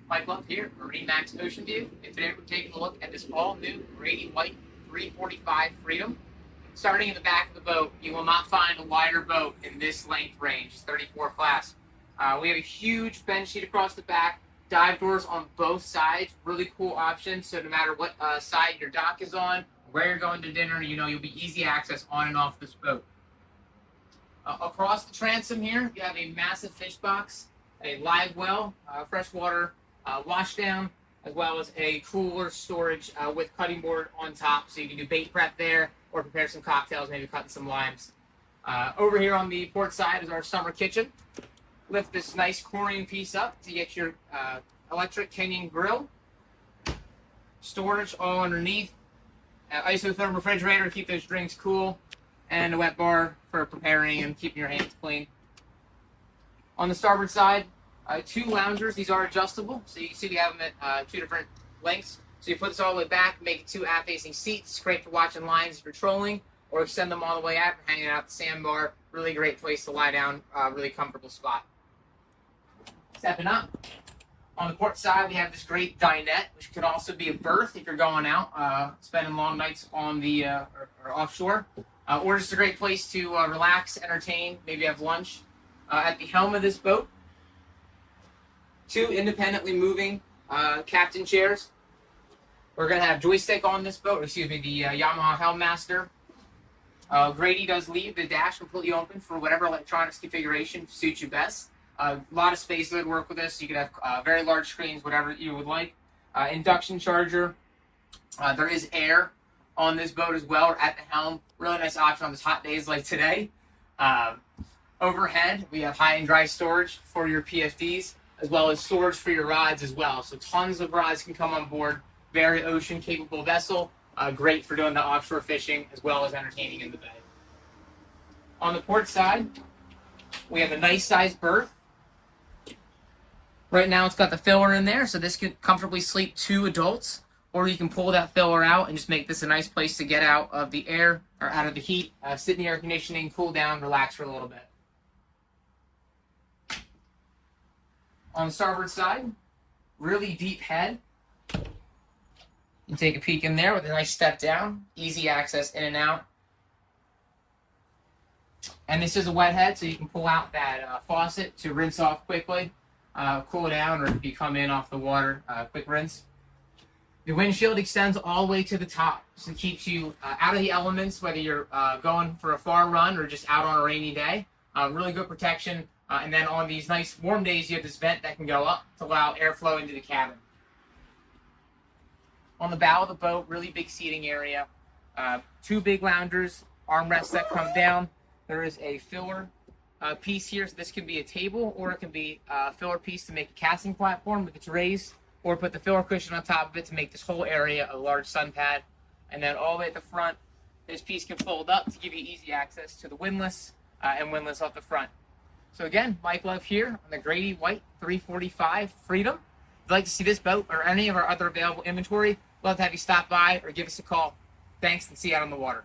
Mike Love here, MarineMax Ocean View, and today we're taking a look at this all-new Grady-White 345 Freedom. Starting in the back of the boat, you will not find a wider boat in this length range, it's 34 class. We have a huge bench seat across the back, dive doors on both sides, really cool option, so no matter what side your dock is on, where you're going to dinner, you know you'll be easy access on and off this boat. Across the transom here, you have a massive fish box, a live well, freshwater wash down, as well as a cooler storage with cutting board on top, so you can do bait prep there or prepare some cocktails, maybe cutting some limes. Over here on the port side is our summer kitchen. Lift this nice chlorine piece up to get your electric Kenyan grill. Storage all underneath. Isotherm refrigerator to keep those drinks cool, and a wet bar for preparing and keeping your hands clean. On the starboard side, two loungers. These are adjustable, so you can see we have them at two different lengths. So you put this all the way back, make it two aft-facing seats. Great for watching lines if you're trolling, or extend them all the way out for hanging out at the sandbar. Really great place to lie down, really comfortable spot. Stepping up, on the port side, we have this great dinette, which could also be a berth if you're going out, spending long nights on the or offshore, or just a great place to relax, entertain, maybe have lunch. At the helm of this boat, two independently moving captain chairs. We're going to have joystick on this boat, excuse me, the Yamaha Helmmaster. Grady does leave the dash completely open for whatever electronics configuration suits you best. A lot of space that would work with this. You could have very large screens, whatever you would like. Induction charger. There is air on this boat as well, or at the helm. Really nice option on these hot days like today. Overhead, we have high and dry storage for your PFDs, as well as storage for your rods as well. So tons of rods can come on board. Very ocean capable vessel. Great for doing the offshore fishing as well as entertaining in the bay. On the port side, we have a nice sized berth. Right now it's got the filler in there, so this could comfortably sleep two adults, or you can pull that filler out and just make this a nice place to get out of the air or out of the heat, sit in the air conditioning, cool down, relax for a little bit. On the starboard side, really deep head. You can take a peek in there with a nice step down, easy access in and out. And this is a wet head, so you can pull out that faucet to rinse off quickly, cool it down, or if you come in off the water, quick rinse. The windshield extends all the way to the top, so it keeps you out of the elements, whether you're going for a far run or just out on a rainy day. Really good protection. And then on these nice warm days, you have this vent that can go up to allow airflow into the cabin. On the bow of the boat, really big seating area. Two big loungers, armrests that come down. There is a filler piece here, so this can be a table, or it can be a filler piece to make a casting platform if it's raised, or put the filler cushion on top of it to make this whole area a large sun pad. And then all the way at the front, this piece can fold up to give you easy access to the windlass and windlass off the front. So again, Mike Love here on the Grady-White 345 Freedom. If you'd like to see this boat or any of our other available inventory, love to have you stop by or give us a call. Thanks, and see you out on the water.